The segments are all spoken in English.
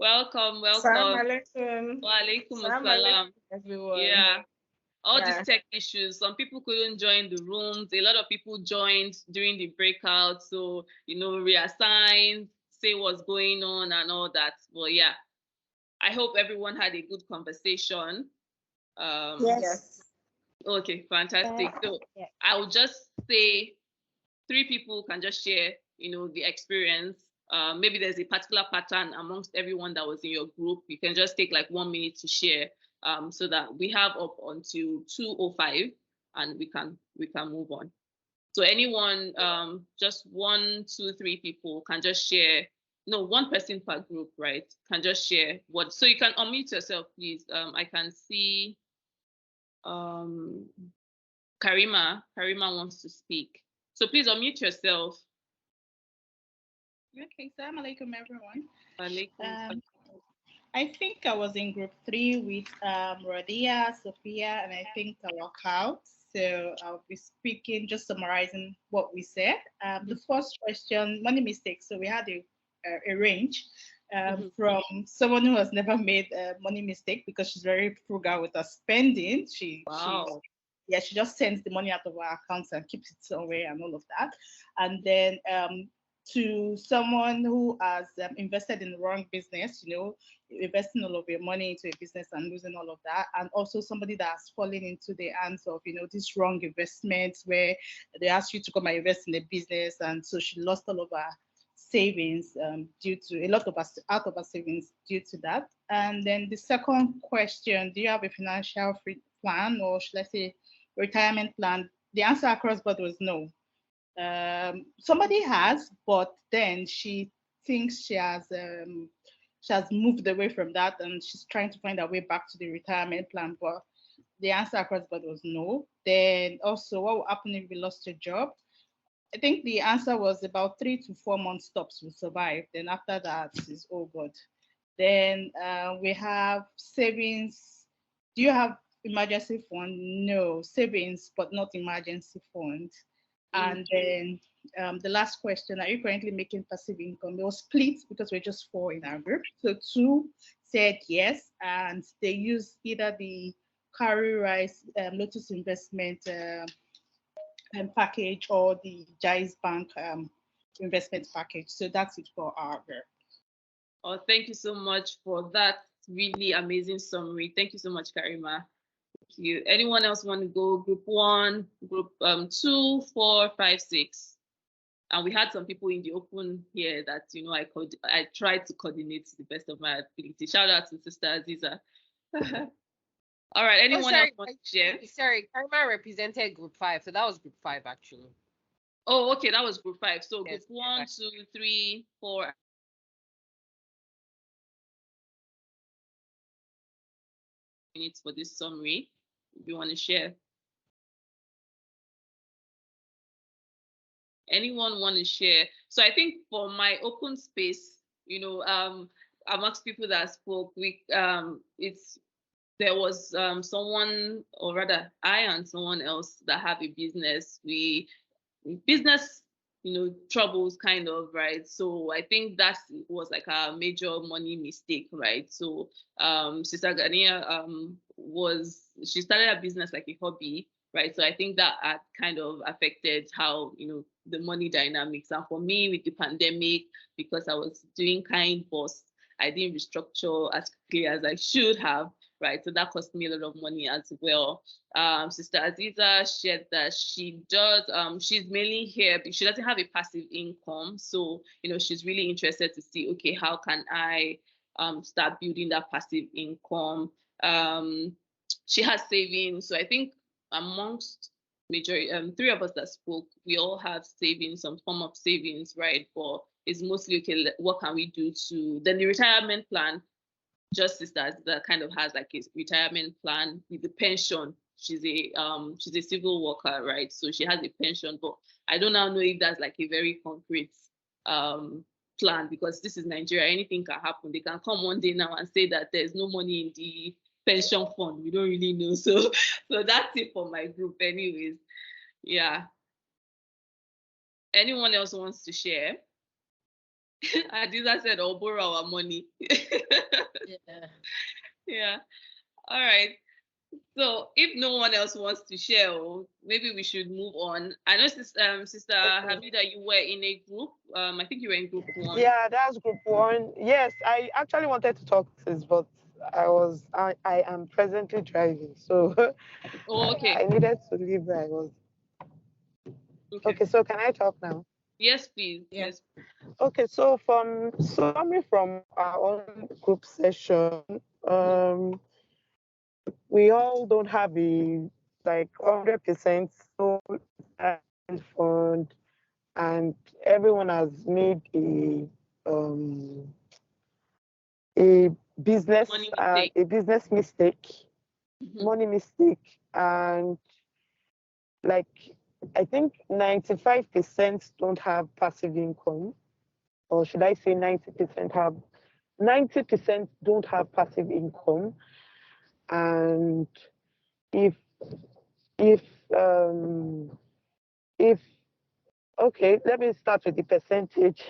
Welcome, Salam welcome. alaikum. Wa alaikum Salam alaikum, assalam. everyone. Yeah, all these Yeah. tech issues. Some people couldn't join the rooms. A lot of people joined during the breakout. So, reassign, say what's going on and all that. But yeah, I hope everyone had a good conversation. Um, Yes. okay, fantastic. So Yeah. I'll just say three people can just share, the experience. Maybe there's a particular pattern amongst everyone that was in your group. You can just take like 1 minute to share, so that we have up until 2:05, and we can move on. So anyone, just one, two, three people can just share. No, one person per group, right? Can just share what. So you can unmute yourself, please. I can see um, Karima. Karima wants to speak. So please unmute yourself. Okay, salam alaikum, everyone. Alaikum. I think I was in group 3 with Radia, Sophia, and I think Tawakal. So I'll be speaking, just summarizing what we said. The first question, money mistakes. So we had a range from someone who has never made a money mistake because she's very frugal with her spending. Wow. She just sends the money out of her accounts and keeps it somewhere and all of that. And then to someone who has invested in the wrong business, investing all of your money into a business and losing all of that, and also somebody that's fallen into the hands of, these wrong investments where they ask you to come and invest in a business, and so she lost all of her savings due to a lot of us out of our savings due to that. And then the second question: do you have a financial free plan, or should I say retirement plan? The answer across board was no. Somebody has, but then she thinks she has moved away from that, and she's trying to find her way back to the retirement plan. But the answer across board was no. Then also, what will happen if we lost your job? I think the answer was about 3 to 4 months tops will survive. Then after that is oh god. Then we have savings. Do you have emergency fund? No, savings, but not emergency fund. And then the last question: are you currently making passive income? It was split because we're just 4 in our group. So 2 said yes, and they used either the Carry Rice Lotus Investment package or the Jais Bank investment package. So that's it for our group. Oh, thank you so much for that really amazing summary. Thank you so much, Karima. Thank you. Anyone else want to go? Group 1, group 2, 4, 5, 6. And we had some people in the open here that I tried to coordinate to the best of my ability. Shout out to Sister Aziza. All right. Anyone else want to share? Sorry, Karma represented group 5, so that was group 5 actually. Oh, okay, that was group 5. So Yes, group 1, 2, 3, 4. Minutes for this summary. If you want to share. Anyone want to share? So I think for my open space, amongst people that spoke, there was someone, or rather I and someone else that have a business. Business, troubles kind of, right? So I think that was like a major money mistake, right? So Sister Gania she started a business like a hobby, right? So I think that had kind of affected how, the money dynamics. And for me with the pandemic, because I was doing kind boss, I didn't restructure as quickly as I should have, right? So that cost me a lot of money as well. Sister Aziza shared that she does, she's mainly here, but she doesn't have a passive income. So, she's really interested to see, okay, how can I start building that passive income? She has savings. So I think amongst majority, 3 of us that spoke, we all have savings, some form of savings, right? But it's mostly, okay, what can we do then the retirement plan, just Sister that kind of has like a retirement plan with the pension. She's a civil worker, right? So she has a pension, but I don't now know if that's like a very concrete plan, because this is Nigeria. Anything can happen. They can come one day now and say that there's no money in the pension fund. We don't really know. So that's it for my group anyways. Yeah. Anyone else wants to share? Adiza said, "Or borrow our money." Yeah. Yeah. All right. So if no one else wants to share, maybe we should move on. I know, Sister Okay. Hamida, you were in a group. I think you were in group one. Yeah, that's group one. Yes, I actually wanted to talk this, but I am presently driving, so Oh, I okay. needed to leave where I was. Okay. Okay, so can I talk now? Yes, please. Yeah. Yes. Okay, so from summary from our own group session, um, we all don't have a like 100% sole retirement fund, and everyone has made a Money mistake. a business mistake, Mhm. money mistake, and like I think 95% don't have passive income, or should I say 90% don't have passive income, and if if um if okay, let me start with the percentage.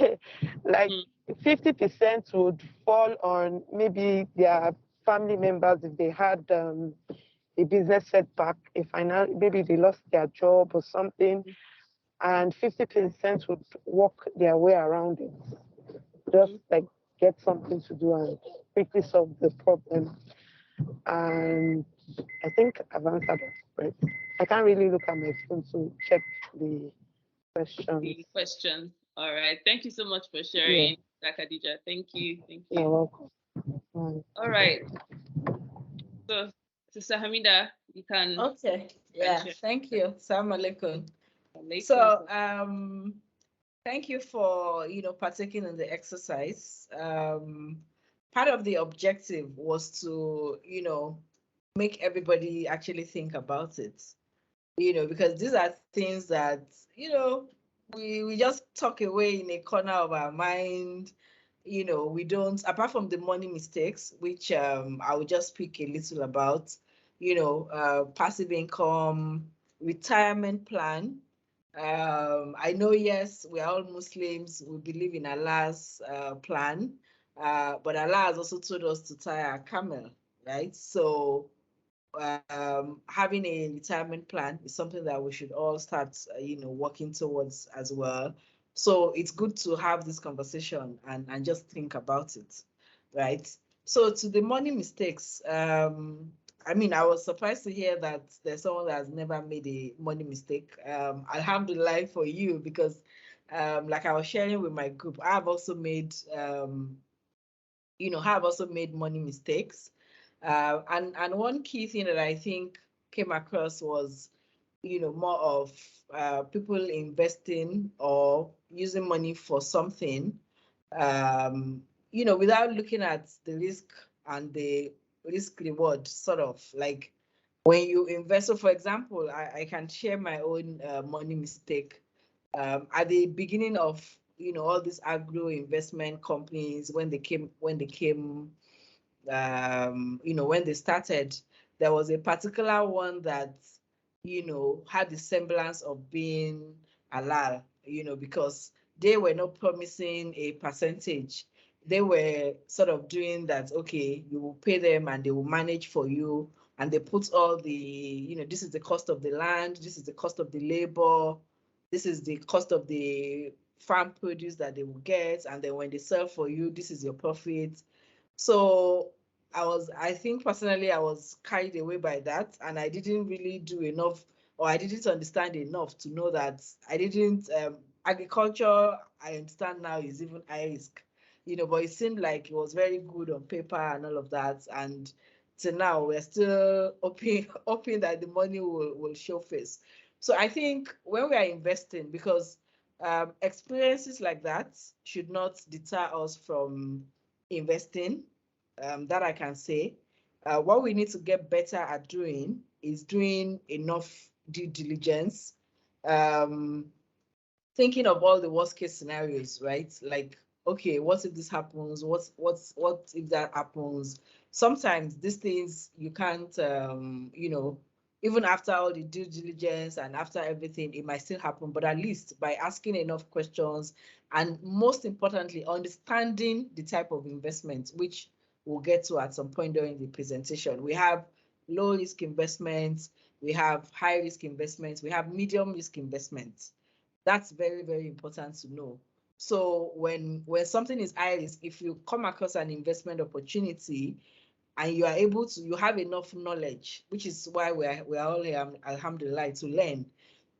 Like Mm. 50% would fall on maybe their family members if they had a business setback, if maybe they lost their job or something, and 50% would walk their way around it, just Mhm. like get something to do and quickly solve the problem. And I think I've answered that, right? I can't really look at my phone to check the questions. The questions. All right. Thank you so much for Yeah, sharing, Khadija. Thank you. Thank you. you're welcome. Bye. All right. So, Sister Hamida, Okay. you can Yeah. share. Thank you. Assalamu alaikum. Alaikum So, salam. thank you for partaking in the exercise. Part of the objective was to make everybody actually think about it. Because these are things that we just tuck away in a corner of our mind. We don't, apart from the money mistakes, which I will just speak a little about. Passive income, retirement plan. I know, yes, we are all Muslims. We believe in Allah's plan, but Allah has also told us to tie our camel, right? So having a retirement plan is something that we should all start, working towards as well. So it's good to have this conversation and just think about it, right? So to the money mistakes, I mean, I was surprised to hear that there's someone that has never made a money mistake. Alhamdulillah for you, because like I was sharing with my group, I've also made money mistakes. And one key thing that I think came across was, more of people investing or using money for something, without looking at the risk and the risk reward, sort of like when you invest. So, for example, I can share my own money mistake. At the beginning of all these agro investment companies, when they started, there was a particular one that, had the semblance of being halal, because they were not promising a percentage. They were sort of doing that, okay, you will pay them and they will manage for you. And they put all the, this is the cost of the land, this is the cost of the labor, this is the cost of the farm produce that they will get. And then when they sell for you, this is your profit. So I think personally, I was carried away by that, and I didn't really do enough, or I didn't understand enough to know that I didn't, agriculture, I understand now, is even high risk, but it seemed like it was very good on paper and all of that. And till now, we're still hoping that the money will show face. So I think when we are investing, because experiences like that should not deter us from investing, that I can say. What we need to get better at doing is doing enough due diligence, um, thinking of all the worst case scenarios, right? Like, okay, what if this happens? What if that happens? Sometimes these things you can't, even after all the due diligence and after everything, it might still happen. But at least by asking enough questions and most importantly, understanding the type of investment, which we'll get to at some point during the presentation. We have low risk investments, we have high risk investments, we have medium risk investments. That's very, very important to know. So when something is high risk, if you come across an investment opportunity and you are able to, you have enough knowledge, which is why we're all here, alhamdulillah, to learn.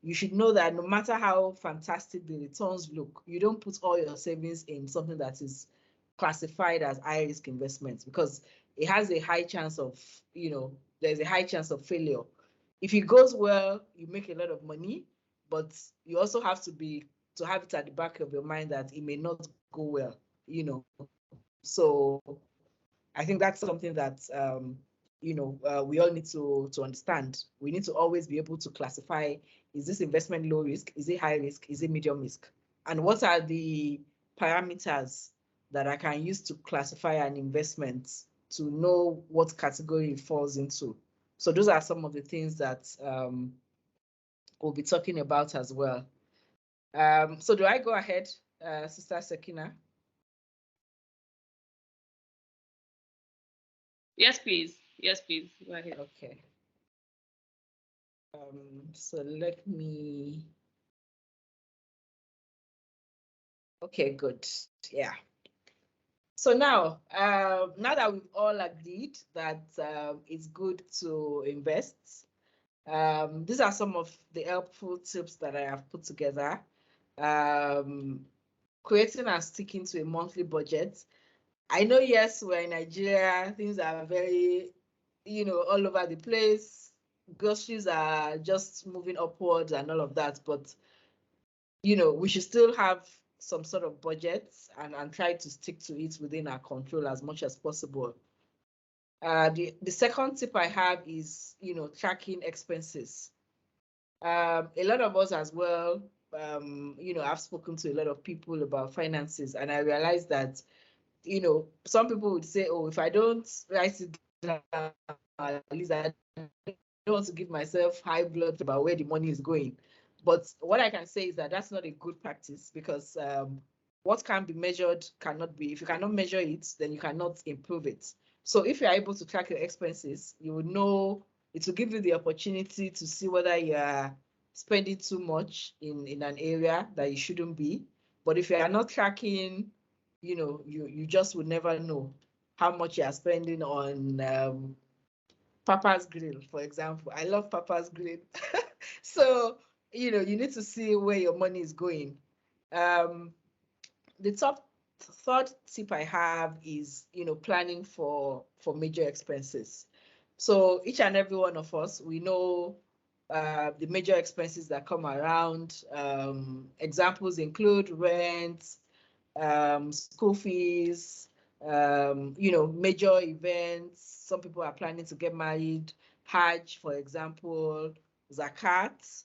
You should know that no matter how fantastic the returns look, you don't put all your savings in something that is classified as high risk investments, because it has a high chance of, there's a high chance of failure. If it goes well, you make a lot of money, but you also have to have it at the back of your mind that it may not go well, So I think that's something that we all need to understand. We need to always be able to classify: is this investment low risk? Is it high risk? Is it medium risk? And what are the parameters that I can use to classify an investment to know what category it falls into? So those are some of the things that we'll be talking about as well. So do I go ahead, Sister Sekina? Yes, please. Yes, please. Go ahead. Okay. So let me. Okay, good. Yeah. So now that we've all agreed that it's good to invest, these are some of the helpful tips that I have put together. Creating and sticking to a monthly budget. I know, yes, we're in Nigeria, things are very, all over the place. Groceries are just moving upwards and all of that, but we should still have some sort of budget and try to stick to it within our control as much as possible. The second tip I have is, tracking expenses. A lot of us as well, I've spoken to a lot of people about finances, and I realized that, some people would say, oh, if I don't write it down, at least I don't want to give myself high blood about where the money is going. But what I can say is that that's not a good practice, because what can be measured cannot be. If you cannot measure it, then you cannot improve it. So if you're able to track your expenses, you will know, it will give you the opportunity to see whether you are spending too much in an area that you shouldn't be. But if you are not tracking, you just would never know how much you are spending on Papa's Grill, for example. I love Papa's Grill. So, you need to see where your money is going. The third tip I have is, planning for major expenses. So each and every one of us, we know the major expenses that come around. Examples include rent, school fees, major events. Some people are planning to get married, Hajj, for example, Zakat,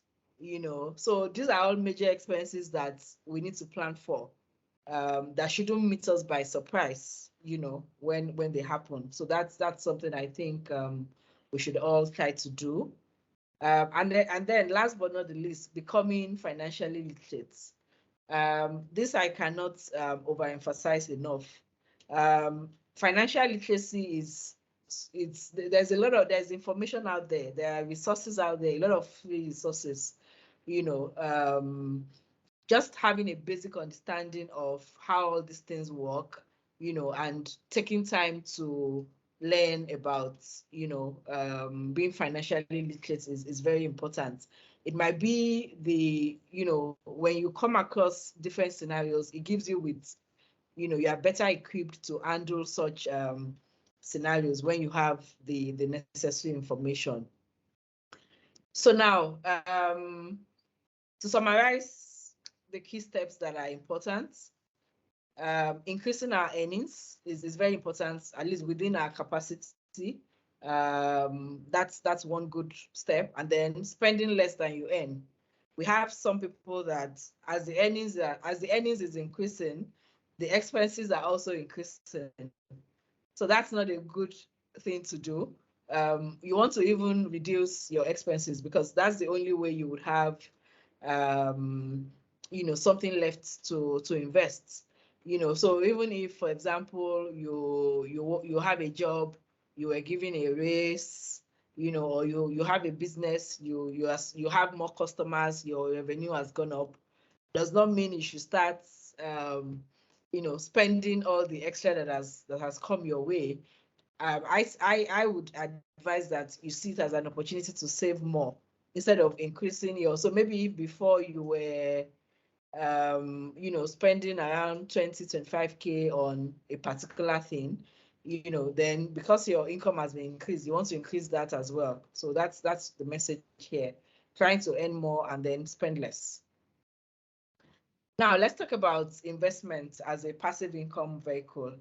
So these are all major expenses that we need to plan for, that shouldn't meet us by surprise, when they happen. So that's something I think we should all try to do. And then last but not the least, becoming financially literate. This I cannot overemphasize enough. Financial literacy there's information out there. There are resources out there, a lot of free resources. Just having a basic understanding of how all these things work, and taking time to learn about, being financially literate is very important. It might be when you come across different scenarios, it gives you you are better equipped to handle such scenarios when you have the necessary information. So now, to summarize the key steps that are important, increasing our earnings is very important, at least within our capacity. That's one good step. And then spending less than you earn. We have some people that as the earnings is increasing, the expenses are also increasing. So that's not a good thing to do. You want to even reduce your expenses, because that's the only way you would have something left to invest. So even if, for example, you have a job, you were given a raise, or you have a business, you have more customers, your revenue has gone up, does not mean you should start spending all the extra that has come your way. I would advise that you see it as an opportunity to save more instead of increasing your. So maybe if before you were spending around 20-25K on a particular thing, then because your income has been increased, you want to increase that as well. So that's the message here, trying to earn more and then spend less. Now let's talk about investment as a passive income vehicle.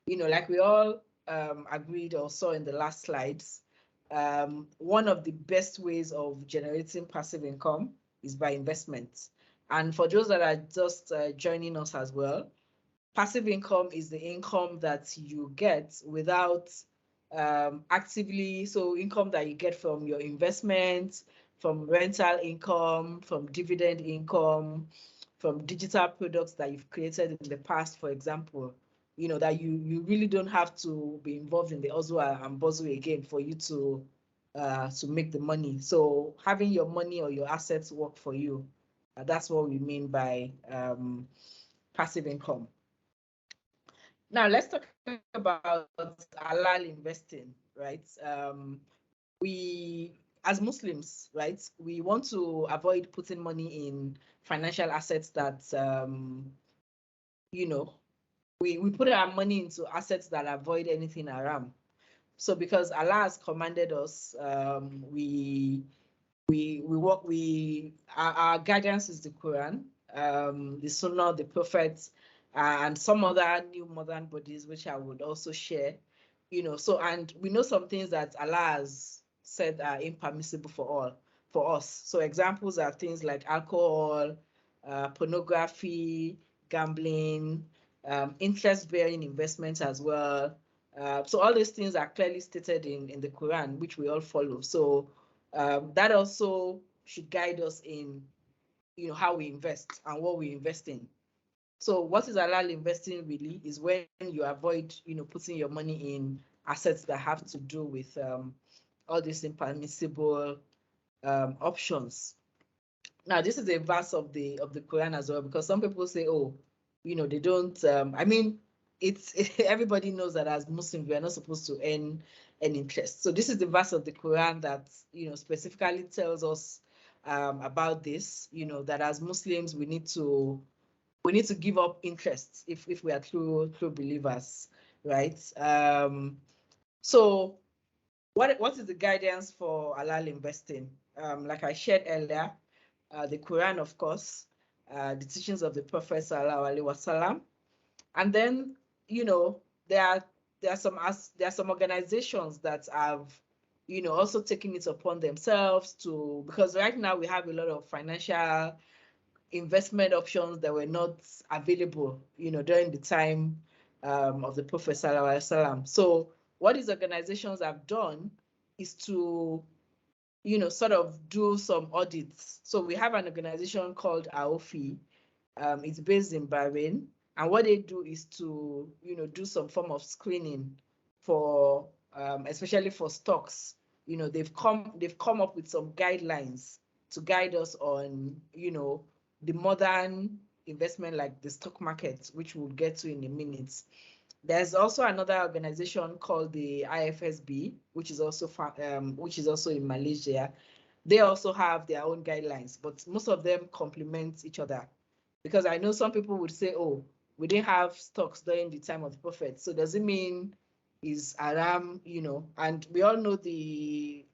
Like we all agreed or saw in the last slides, one of the best ways of generating passive income is by investment. And for those that are just joining us as well, passive income is the income that you get without actively, so income that you get from your investments, from rental income, from dividend income, from digital products that you've created in the past, for example, that you really don't have to be involved in the hustle and bustle again for you to make the money. So having your money or your assets work for you, that's what we mean by passive income. Now let's talk about halal investing, right? We, as Muslims, right, we want to avoid putting money in financial assets that we put our money into assets that avoid anything haram. So because Allah has commanded us, our guidance is the Quran, the Sunnah, the Prophets, and some other new modern bodies which I would also share. So, and we know some things that Allah has said are impermissible for us. So examples are things like alcohol, pornography, gambling, interest-bearing investments as well. So all these things are clearly stated in the Quran, which we all follow. So that also should guide us in how we invest and what we invest in. So what is halal investing really is when you avoid putting your money in assets that have to do with all these impermissible options. Now this is a verse of the Quran as well, because some people say, oh, they don't I mean, it's everybody knows that as Muslims we are not supposed to earn any interest. So this is the verse of the Quran that specifically tells us about this, that as Muslims we need to give up interest if we are true believers, right? So what is the guidance for halal investing? Like I shared earlier, the Quran, of course, the teachings of the Prophet Sallallahu Alaihi Wasallam, and then there are some organizations that have also taken it upon themselves to, because right now we have a lot of financial investment options that were not available during the time of the Prophet Sallallahu Alaihi Wasallam. So what these organizations have done is to sort of do some audits. So we have an organization called AOFI. It's based in Bahrain, and what they do is to do some form of screening for especially for stocks. They've come up with some guidelines to guide us on the modern investment like the stock market, which we'll get to in a minute. There's also another organization called the IFSB, which is also in Malaysia. They also have their own guidelines, but most of them complement each other. Because I know some people would say, oh, we didn't have stocks during the time of the Prophet, so does it mean is haram? And we all know we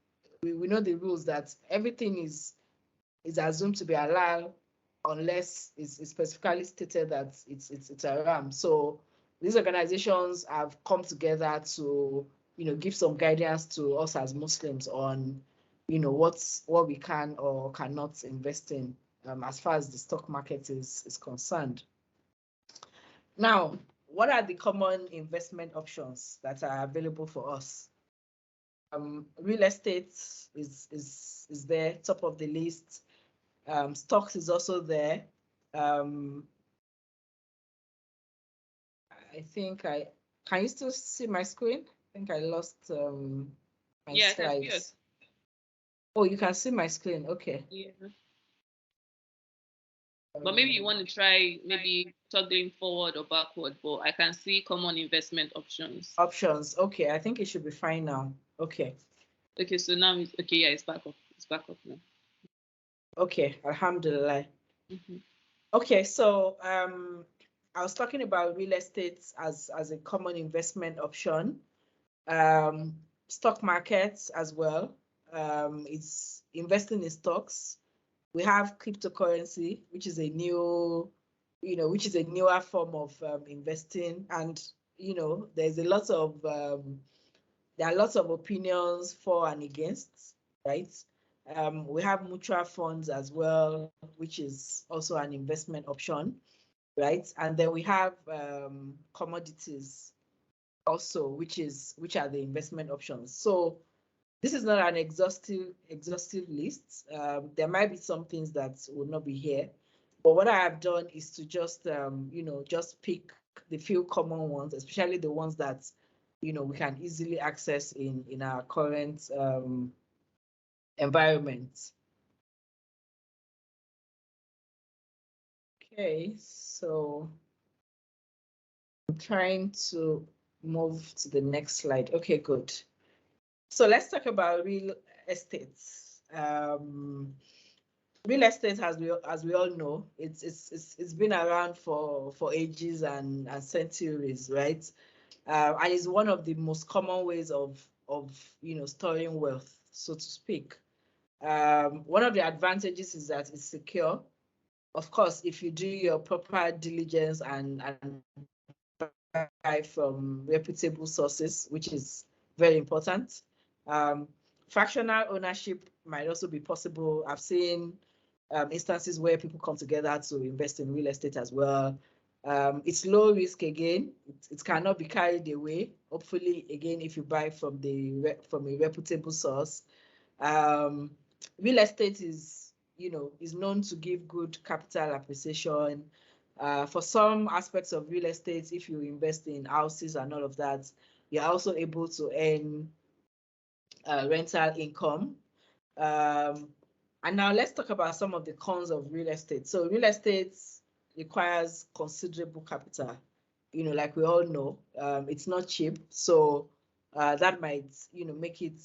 know the rules that everything is assumed to be halal unless it's specifically stated that it's haram. So these organizations have come together to give some guidance to us as Muslims on what we can or cannot invest in as far as the stock market is concerned. Now, what are the common investment options that are available for us? Real estate is there, top of the list. Stocks is also there. Um, I think can you still see my screen? I think I lost my Yeah, I can see slides. us. Oh, you can see my screen. Okay. Yeah. But maybe you Um, want to try maybe toggling forward or backward, but I can see common investment options. options. Okay, I think it should be fine now. Okay. Okay, so now it's okay, yeah, it's back up. It's back up now. Okay. Alhamdulillah. Hmm. Okay, so I was talking about real estate as a common investment option. Stock markets as well. It's investing in stocks. We have cryptocurrency, which is a new, which is a newer form of investing. And, there's a lot of, there are lots of opinions for and against, right? We have mutual funds as well, which is also an investment option, right? And then we have commodities also, which are the investment options. So this is not an exhaustive list. There might be some things that will not be here, but what I have done is to just just pick the few common ones, especially the ones that we can easily access in our current environment. Okay, so I'm trying to move to the next slide. Okay, good. So let's talk about real estate. Real estate, as we all know, it's been around for ages and centuries, right? And it's one of the most common ways of storing wealth, so to speak. One of the advantages is that it's secure. Of course, if you do your proper diligence and buy from reputable sources, which is very important. Um, Fractional ownership might also be possible. I've seen instances where people come together to invest in real estate as well. It's low risk again. It cannot be carried away. Hopefully, again, if you buy from from a reputable source. Um, Real estate is known to give good capital appreciation. For some aspects of real estate, if you invest in houses and all of that, you're also able to earn rental income. Um, and now let's talk about some of the cons of real estate. So real estate requires considerable capital. Like we all know, it's not cheap. So that might, make it,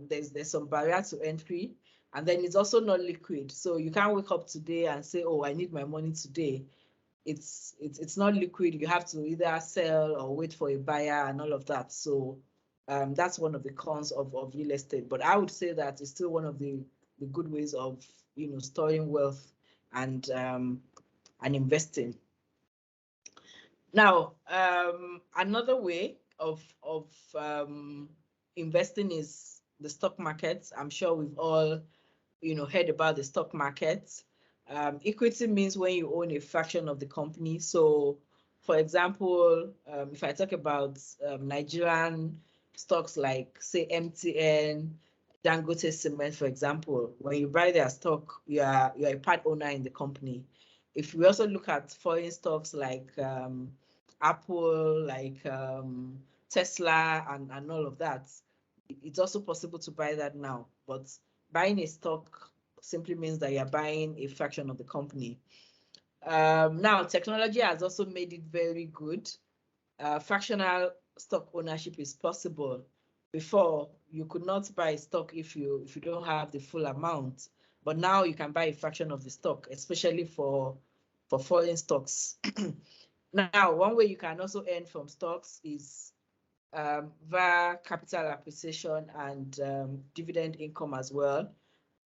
there's some barrier to entry. And then it's also not liquid. So you can't wake up today and say, oh, I need my money today. It's not liquid. You have to either sell or wait for a buyer and all of that. So that's one of the cons of real estate. But I would say that it's still one of the good ways of storing wealth and investing. Now, another way of investing is the stock market. I'm sure we've all heard about the stock market. Equity means when you own a fraction of the company. So, for example, if I talk about Nigerian stocks like, say, MTN, Dangote Cement, for example, when you buy their stock, you are a part owner in the company. If we also look at foreign stocks like Apple, like Tesla, and all of that, it's also possible to buy that now. But buying a stock simply means that you're buying a fraction of the company. Now, technology has also made it very good. Fractional stock ownership is possible. Before, you could not buy a stock if you don't have the full amount, but now you can buy a fraction of the stock, especially for foreign stocks. Now, one way you can also earn from stocks is via capital appreciation and dividend income as well.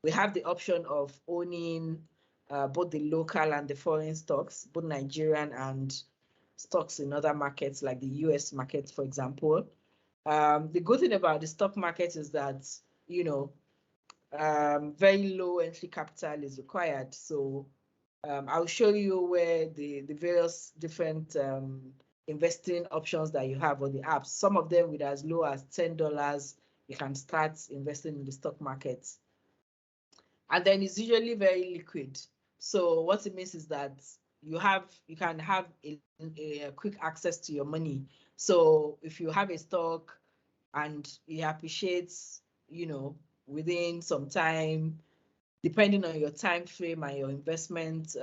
We have the option of owning both the local and the foreign stocks, both Nigerian and stocks in other markets like the US market, for example. The good thing about the stock market is that, very low entry capital is required. So I'll show you where the various different investing options that you have on the apps. Some of them with as low as $10, you can start investing in the stock market. And then it's usually very liquid. So what it means is that you can have a quick access to your money. So if you have a stock and it appreciates, within some time, depending on your time frame and your investment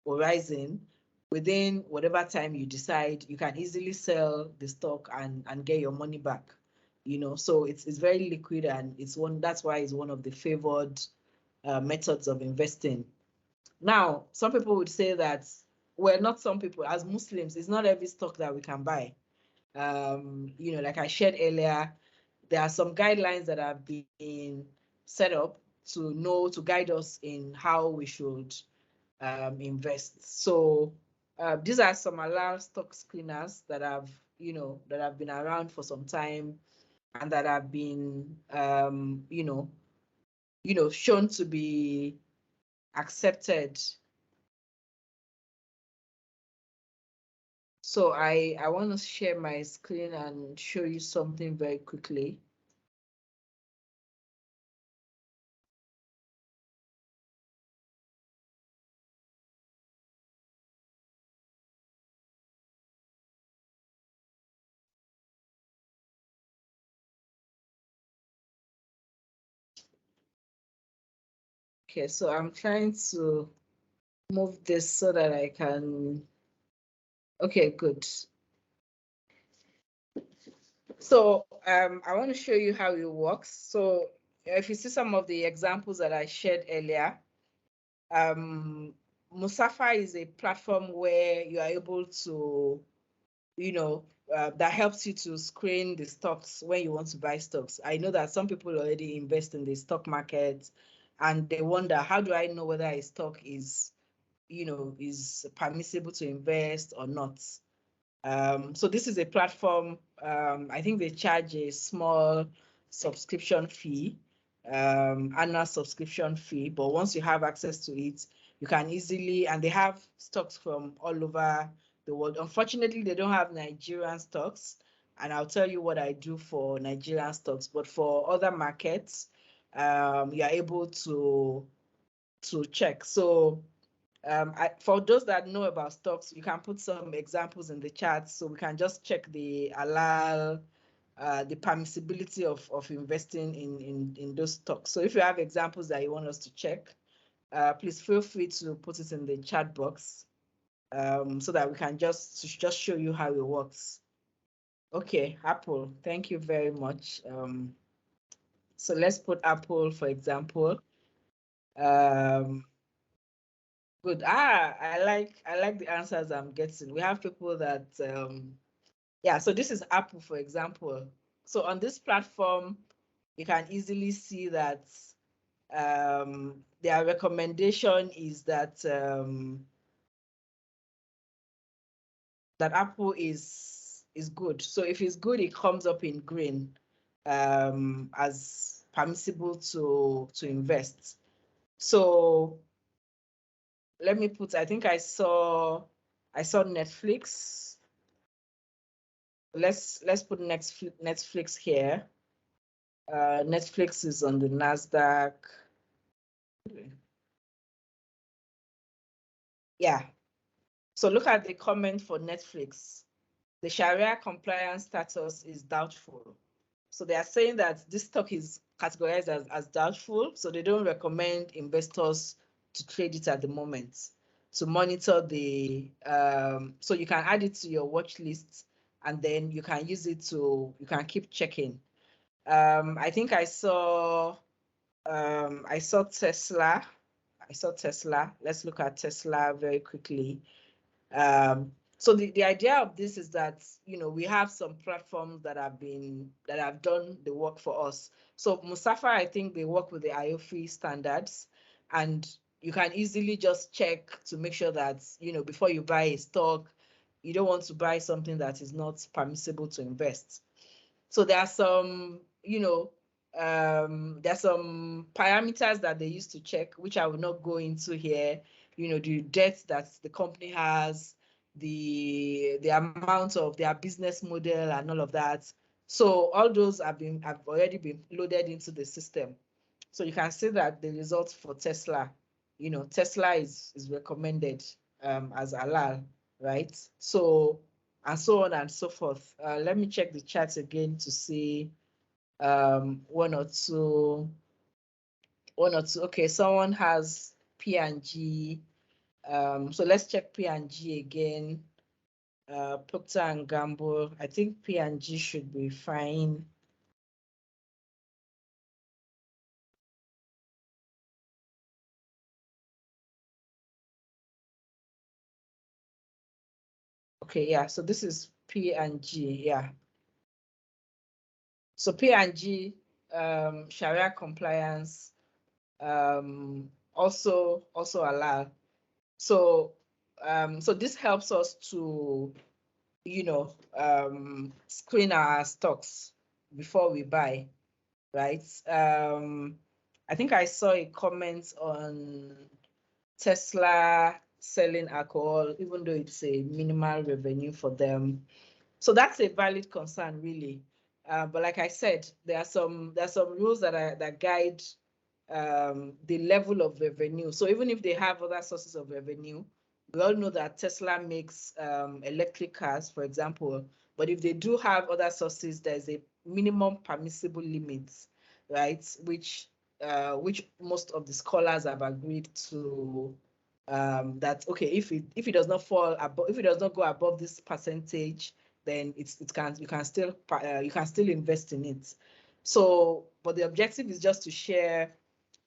horizon, within whatever time you decide, you can easily sell the stock and get your money back. So it's very liquid, and that's why it's one of the favored methods of investing. Now, some people would say that, well, not some people, as Muslims, it's not every stock that we can buy. Like I shared earlier, there are some guidelines that have been set up to guide us in how we should invest. So these are some halal stock screeners that have been around for some time, and that have been shown to be accepted. So I want to share my screen and show you something very quickly. Okay, so I'm trying to move this so that I can. Okay, good. So I want to show you how it works. So if you see some of the examples that I shared earlier, Musafa is a platform where you are able to, that helps you to screen the stocks when you want to buy stocks. I know that some people already invest in the stock market, and they wonder, how do I know whether a stock is permissible to invest or not? So this is a platform. I think they charge a small subscription fee, annual subscription fee, but once you have access to it, you can easily, and they have stocks from all over the world. Unfortunately, they don't have Nigerian stocks, and I'll tell you what I do for Nigerian stocks, but for other markets, you are able to check. So for those that know about stocks, you can put some examples in the chat so we can just check the halal, the permissibility of investing in those stocks. So if you have examples that you want us to check, please feel free to put it in the chat box so that we can just show you how it works. Okay, Apple, thank you very much. So let's put Apple, for example. Good. I like the answers I'm getting. We have people that yeah, so this is Apple, for example. So on this platform, you can easily see that their recommendation is that that Apple is good. So if it's good, it comes up in green as permissible to invest. So let me put, I think I saw Netflix. Let's put Netflix here. Netflix is on the Nasdaq. Yeah. So look at the comment for Netflix. The Sharia compliance status is doubtful. So they are saying that this stock is categorized as doubtful, so they don't recommend investors to trade it at the moment. To monitor the, so you can add it to your watch list, and then you can use it you can keep checking. I think I saw Tesla. Let's look at Tesla very quickly. So the idea of this is that we have some platforms that have done the work for us. So Musafa, I think they work with the IOFI standards, and you can easily just check to make sure that before you buy a stock, you don't want to buy something that is not permissible to invest. So there are some there's some parameters that they used to check, which I will not go into here. The debt that the company has, the amount of their business model and all of that. So all those have already been loaded into the system. So you can see that the results for Tesla. Tesla is recommended as halal, right? So, and so on and so forth. Let me check the chat again to see one or two. Okay, someone has P&G. So let's check P&G again. Procter and Gamble. I think P&G should be fine. Okay, yeah. So this is P&G, yeah. So P&G, Sharia compliance, also halal. So so this helps us to screen our stocks before we buy, right? I think I saw a comment on Tesla selling alcohol, even though it's a minimal revenue for them. So that's a valid concern, really. But like I said, there are some rules that guide the level of revenue. So even if they have other sources of revenue, we all know that Tesla makes electric cars, for example. But if they do have other sources, there's a minimum permissible limit, right? Which most of the scholars have agreed to. That okay, if it does not fall above, if it does not go above this percentage, then you can still invest in it. So, but the objective is just to share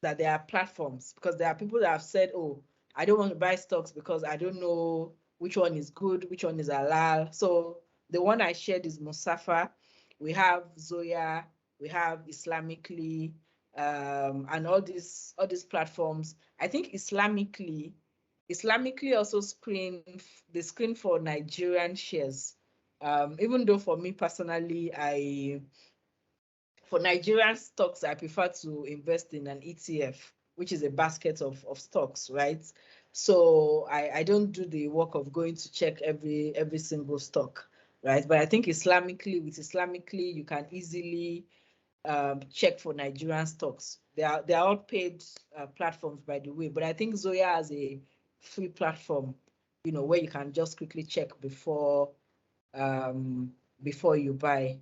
that there are platforms, because there are people that have said, oh, I don't want to buy stocks because I don't know which one is good, which one is halal. So the one I shared is Musafa. We have Zoya, we have Islamically, and all these platforms. I think Islamically also they screen for Nigerian shares. Even though for me personally, for Nigerian stocks, I prefer to invest in an ETF, which is a basket of stocks, right? So I don't do the work of going to check every single stock, right? But I think with Islamically, you can easily check for Nigerian stocks. They are all paid platforms, by the way, but I think Zoya has a free platform, where you can just quickly check before you buy.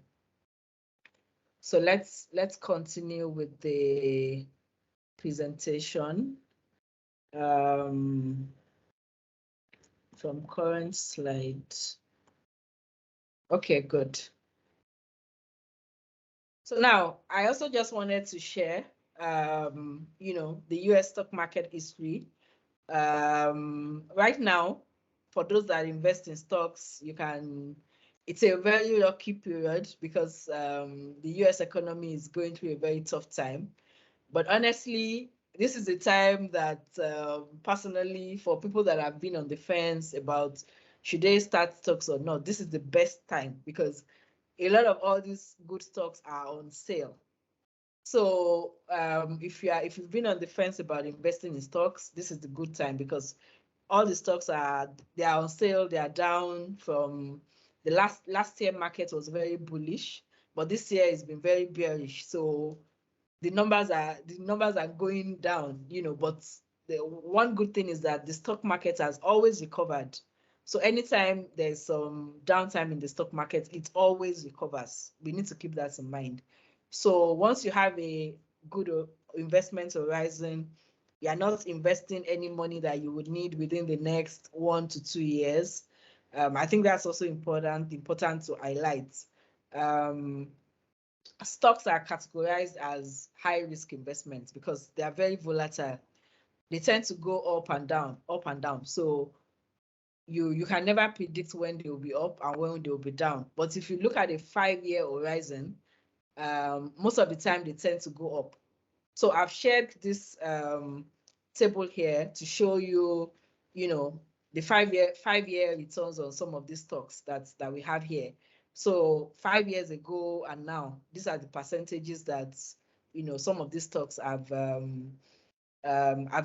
So let's continue with the presentation from current slide. Okay, good. So now I also just wanted to share, the US stock market history. Right now, for those that invest in stocks, it's a very lucky period because the US economy is going through a very tough time. But honestly, this is a time that personally, for people that have been on the fence about should they start stocks or not, this is the best time because a lot of all these good stocks are on sale. So if you've been on the fence about investing in stocks, this is the good time because all the stocks they are on sale. They are down from the last year. Market was very bullish, but this year has been very bearish. So the numbers are going down, but the one good thing is that the stock market has always recovered. So anytime there's some downtime in the stock market, it always recovers. We need to keep that in mind. So once you have a good investment horizon, you are not investing any money that you would need within the next 1 to 2 years. I think that's also important to highlight. Stocks are categorized as high risk investments because they are very volatile. They tend to go up and down. So you can never predict when they will be up and when they will be down. But if you look at a 5-year horizon, most of the time they tend to go up. So I've shared this table here to show you, the 5-year returns on some of these stocks that we have here. So 5 years ago and now, these are the percentages that some of these stocks have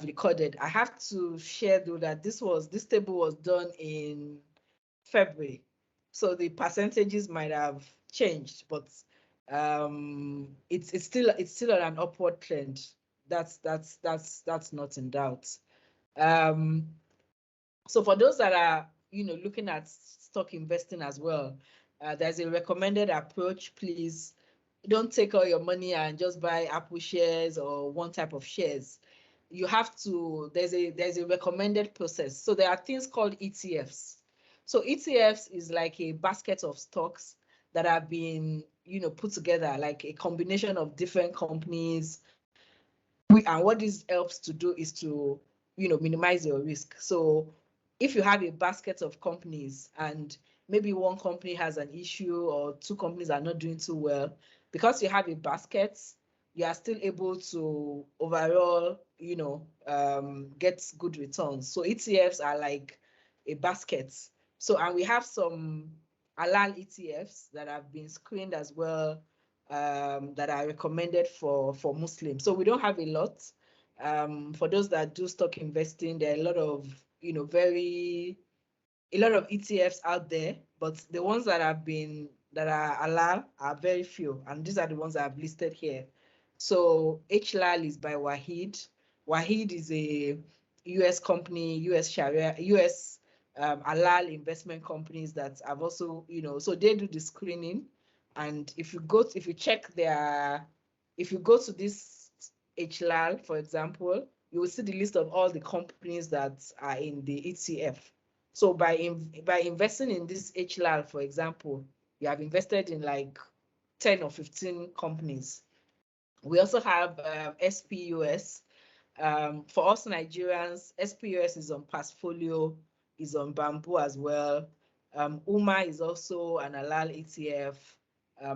recorded. I have to share though that this table was done in February, so the percentages might have changed, but it's still on an upward trend. That's not in doubt. Um, so for those that are, looking at stock investing as well, there's a recommended approach. Please don't take all your money and just buy Apple shares or one type of shares. You have to, there's a recommended process. So there are things called ETFs. So ETFs is like a basket of stocks that have been, put together, like a combination of different companies. And what this helps to do is to, minimize your risk. So if you have a basket of companies and maybe one company has an issue or two companies are not doing too well, because you have a basket, you are still able to overall, get good returns. So ETFs are like a basket. So, and we have some halal ETFs that have been screened as well, that are recommended for Muslims. So we don't have a lot. For those that do stock investing, there are a lot of, a lot of ETFs out there, but the ones that are halal are very few, and these are the ones that I've listed here. So HLAL is by Wahid. Wahid is a US company, US Sharia, US halal investment companies that have also, so they do the screening. And if you check if you go to this HLAL, for example, you will see the list of all the companies that are in the ETF. So by investing in this HLAL, for example, you have invested in like 10 or 15 companies. We also have SPUS. For us Nigerians, SPUS is on Passfolio, is on Bamboo as well. UMA is also an halal ETF.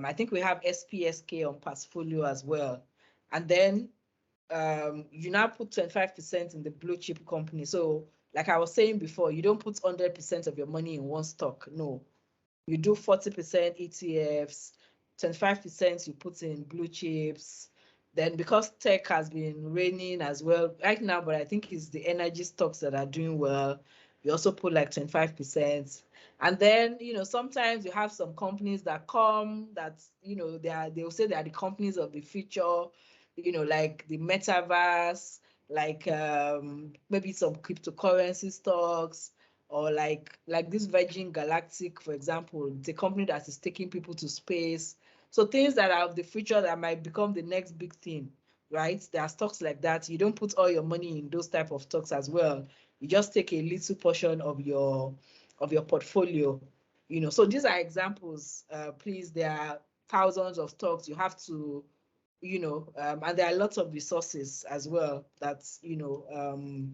I think we have SPSK on Passfolio as well. And then you now put 25% in the blue chip company. So like I was saying before, you don't put 100% of your money in one stock. No, you do 40% ETFs, 25% you put in blue chips. Then because tech has been raining as well right now, but I think it's the energy stocks that are doing well, you also put like 25%. And then, sometimes you have some companies that come that, they'll say they are the companies of the future, like the metaverse, like maybe some cryptocurrency stocks, or like this Virgin Galactic, for example, the company that is taking people to space. So things that are of the future that might become the next big thing, right? There are stocks like that. You don't put all your money in those type of stocks as well. You just take a little portion of your portfolio. So these are examples. Please, there are thousands of stocks. You have to, and there are lots of resources as well that you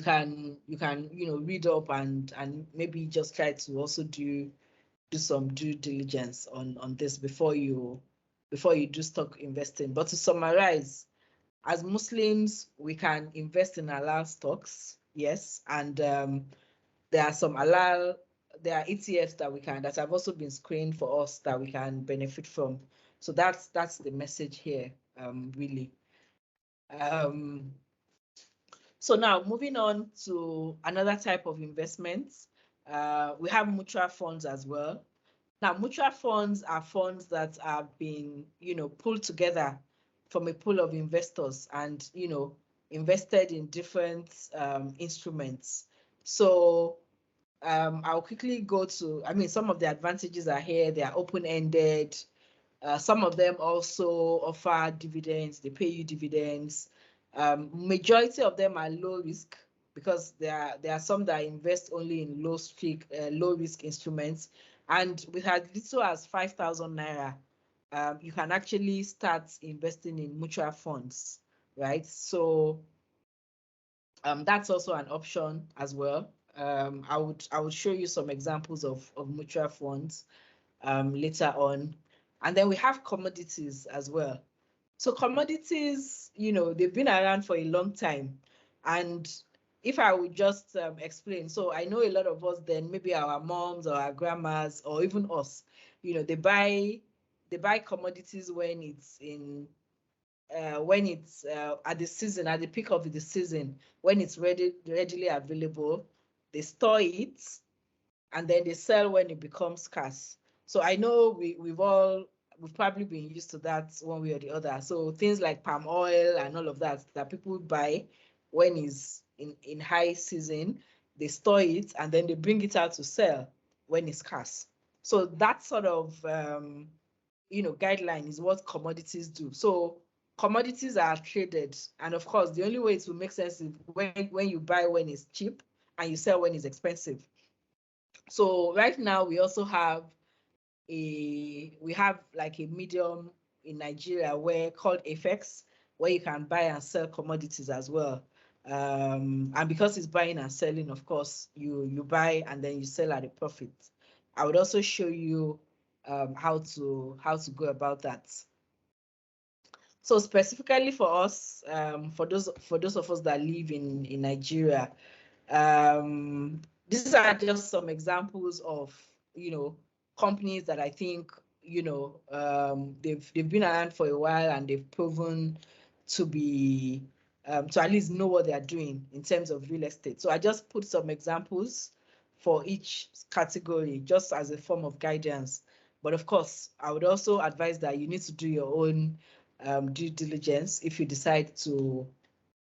can read up and maybe just try to also do some due diligence on this before you do stock investing. But to summarize, as Muslims, we can invest in halal stocks, yes, and there are some halal, there are ETFs that have also been screened for us that we can benefit from. So that's the message here, really. So now moving on to another type of investments, we have mutual funds as well. Now, mutual funds are funds that have been, pulled together from a pool of investors and, invested in different instruments. So I'll quickly go to, some of the advantages are here. They are open-ended. Some of them also offer dividends. They pay you dividends. Majority of them are low risk because there are some that invest only in low risk instruments, and with as little as 5,000 naira, you can actually start investing in mutual funds, right? So that's also an option as well. I would show you some examples of mutual funds later on, and then we have commodities as well. So commodities, they've been around for a long time. And if I would just explain, so I know a lot of us then, maybe our moms or our grandmas or even us, they buy commodities when it's at the season, at the peak of the season, when it's readily available. They store it and then they sell when it becomes scarce. So I know we've probably been used to that one way or the other. So things like palm oil and all of that people buy when it's in high season, they store it, and then they bring it out to sell when it's scarce. So that sort of guideline is what commodities do. So commodities are traded, and of course, the only way it will make sense is when you buy when it's cheap and you sell when it's expensive. So right now we also have like a medium in Nigeria where called FX, where you can buy and sell commodities as well. And because it's buying and selling, of course, you buy and then you sell at a profit. I would also show you how to go about that. So specifically for us, for those of us that live in Nigeria, these are just some examples of companies that I think they've been around for a while, and they've proven to be to at least know what they are doing in terms of real estate. So I just put some examples for each category just as a form of guidance. But of course, I would also advise that you need to do your own due diligence if you decide to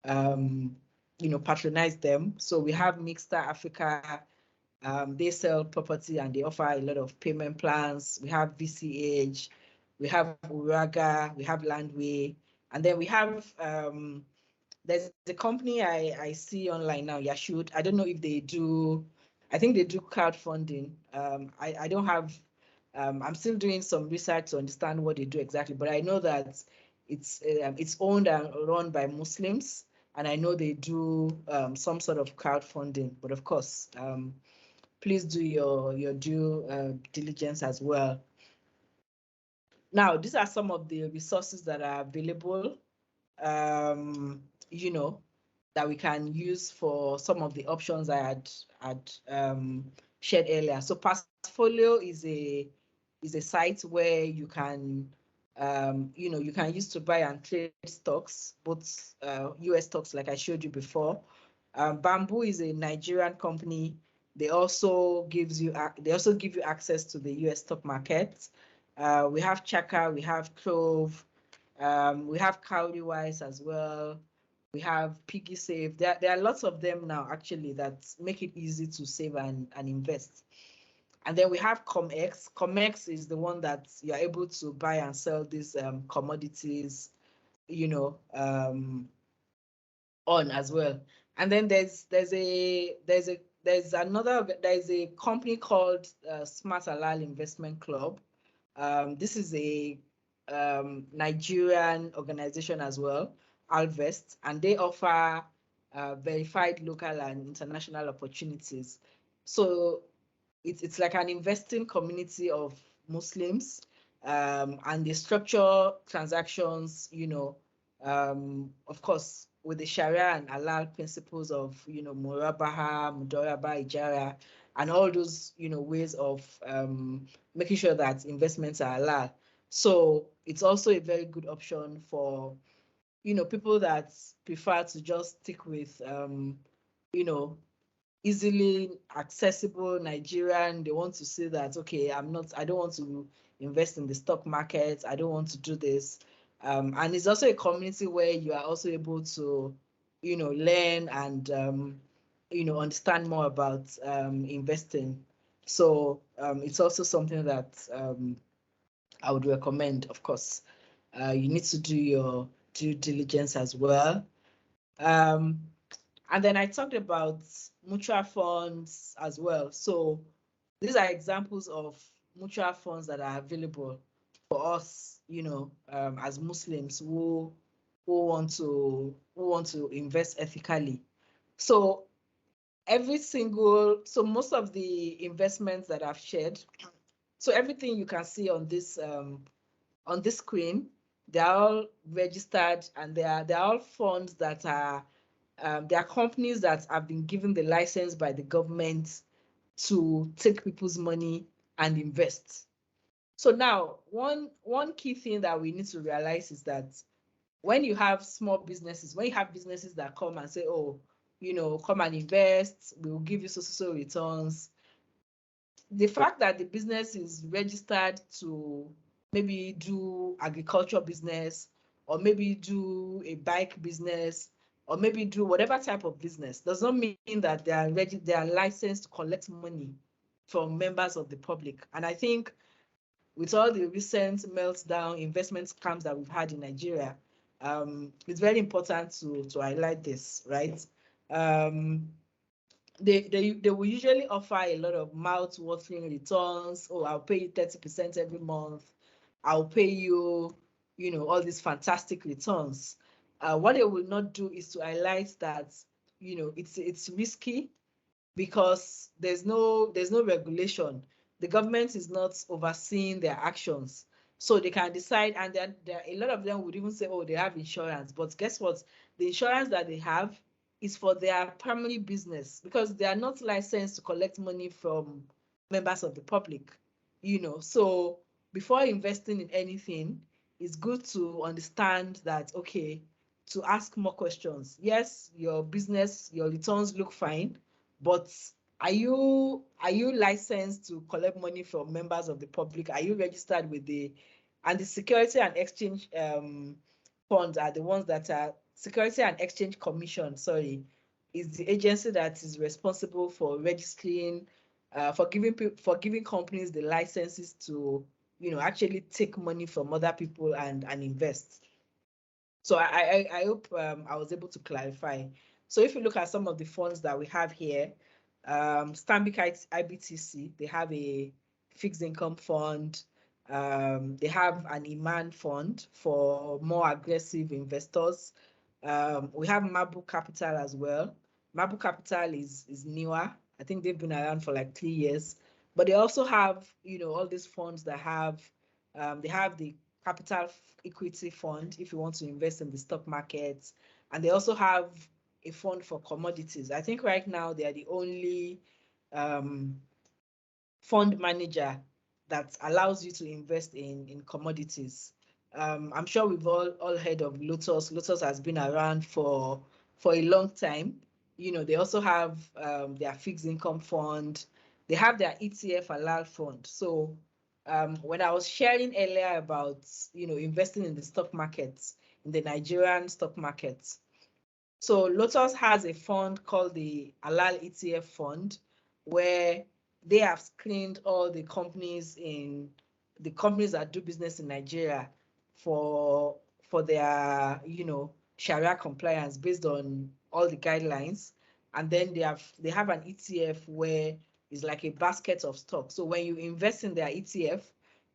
patronize them. So we have Mixta Africa. They sell property and they offer a lot of payment plans. We have VCH, we have Uraga, we have Landway, and then we have there's a company I see online now, Yashud. I don't know if they do. I think they do crowdfunding. I don't have. I'm still doing some research to understand what they do exactly, but I know that it's owned and run by Muslims, and I know they do some sort of crowdfunding. But of course, please do your due diligence as well. Now, these are some of the resources that are available, that we can use for some of the options I had shared earlier. So Portfolio is a site where you can you can use to buy and trade stocks, both US stocks like I showed you before. Bamboo is a Nigerian company. They also give you access to the US stock market. We have Chaka, we have Clove, we have Cowrywise as well. We have Piggy Save. There are lots of them now actually that make it easy to save and invest. And then we have ComX. ComX is the one that you're able to buy and sell these commodities, on as well. And then there's a company called Smart Halal Investment Club. This is a Nigerian organization as well, Alvest, and they offer verified local and international opportunities. So it's like an investing community of Muslims, and they structure transactions, of course, with the Sharia and Halal principles of, Murabaha, Mudoraba, Ijara, and all those, ways of making sure that investments are halal. So it's also a very good option for, people that prefer to just stick with, easily accessible Nigerian. They want to say that, okay, I don't want to invest in the stock market. I don't want to do this. And it's also a community where you are also able to, learn and, understand more about investing. So it's also something that I would recommend, of course. You need to do your due diligence as well. And then I talked about mutual funds as well. So these are examples of mutual funds that are available for us, as Muslims who want to invest ethically. So most of the investments that I've shared, so everything you can see on this screen, they're all registered, and they're all funds that are there are companies that have been given the license by the government to take people's money and invest. So now, one key thing that we need to realize is that when you have businesses that come and say, oh, come and invest, we will give you so returns. The fact that the business is registered to maybe do agriculture business, or maybe do a bike business, or maybe do whatever type of business, does not mean that they are ready, they are licensed to collect money from members of the public. And I think with all the recent meltdown investment scams that we've had in Nigeria, it's very important to highlight this, right? They will usually offer a lot of mouth-watering returns. Oh, I'll pay you 30% every month. I'll pay you, all these fantastic returns. What they will not do is to highlight that, it's risky because there's no regulation. The government is not overseeing their actions. So they can decide, and there a lot of them would even say, oh, they have insurance. But guess what? The insurance that they have is for their primary business because they are not licensed to collect money from members of the public. So before investing in anything, it's good to understand that, okay, to ask more questions. Yes, your business, your returns look fine, but are you licensed to collect money from members of the public? Are you registered with the Security and Exchange funds are the ones that are Security and Exchange Commission, sorry, is the agency that is responsible for registering, for giving companies the licenses to, actually take money from other people and invest. So I hope I was able to clarify. So if you look at some of the funds that we have here, Stanbic IBTC, they have a fixed income fund. They have an Iman fund for more aggressive investors. We have Mabu Capital as well. Mabu Capital is newer. I think they've been around for like 3 years, but they also have, all these funds that have, they have the capital equity fund if you want to invest in the stock market, and they also have a fund for commodities. I think right now they are the only fund manager that allows you to invest in commodities. I'm sure we've all heard of Lotus. Lotus has been around for a long time. They also have their fixed income fund. They have their ETF halal fund. So when I was sharing earlier about investing in the stock markets, in the Nigerian stock markets, so Lotus has a fund called the halal ETF fund, where they have screened all the companies that do business in Nigeria for their Sharia compliance based on all the guidelines, and then they have an ETF where it's like a basket of stocks. So when you invest in their ETF,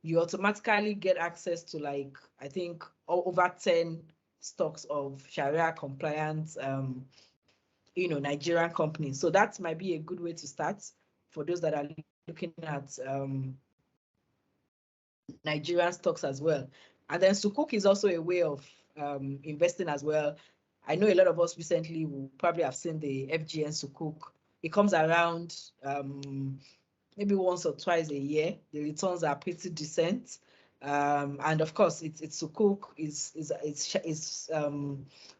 you automatically get access to, like, I think over 10 stocks of Sharia compliant Nigerian companies. So that might be a good way to start for those that are looking at Nigerian stocks as well. And then Sukuk is also a way of investing as well. I know a lot of us recently will probably have seen the FGN Sukuk. It comes around maybe once or twice a year. The returns are pretty decent. And of course, it's Sukuk is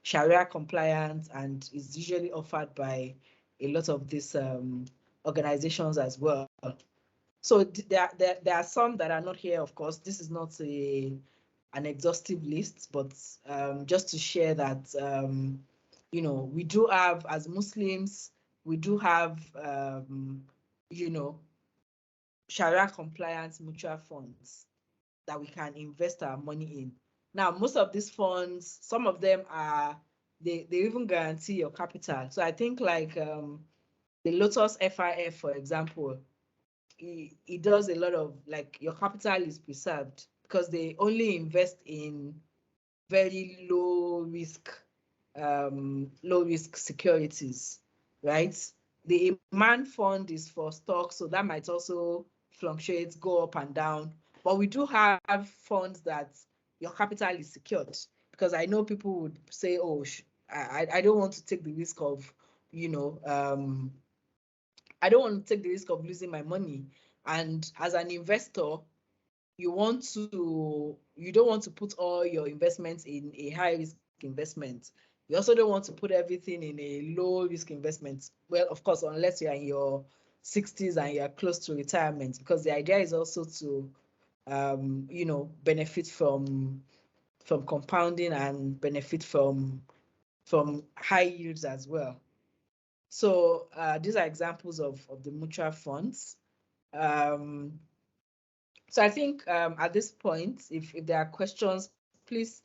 Sharia compliant and is usually offered by a lot of these organizations as well. So there are some that are not here. Of course, this is not an exhaustive list, but just to share that we do have, as Muslims, we do have Sharia compliant mutual funds that we can invest our money in. Now, most of these funds, some of them they even guarantee your capital. So I think like the Lotus FIF, for example, it does a lot of, like, your capital is preserved because they only invest in very low risk securities, right? The Iman fund is for stocks, so that might also fluctuate, go up and down. But we do have funds that your capital is secured, because I know people would say, oh, I don't want to take the risk of, I don't want to take the risk of losing my money. And as an investor, you don't want to put all your investments in a high risk investment. You also don't want to put everything in a low risk investment. Well, of course, unless you're in your 60s and you're close to retirement, because the idea is also to benefit from compounding and benefit from from high yields as well. So these are examples of the mutual funds. So I think at this point, if there are questions, please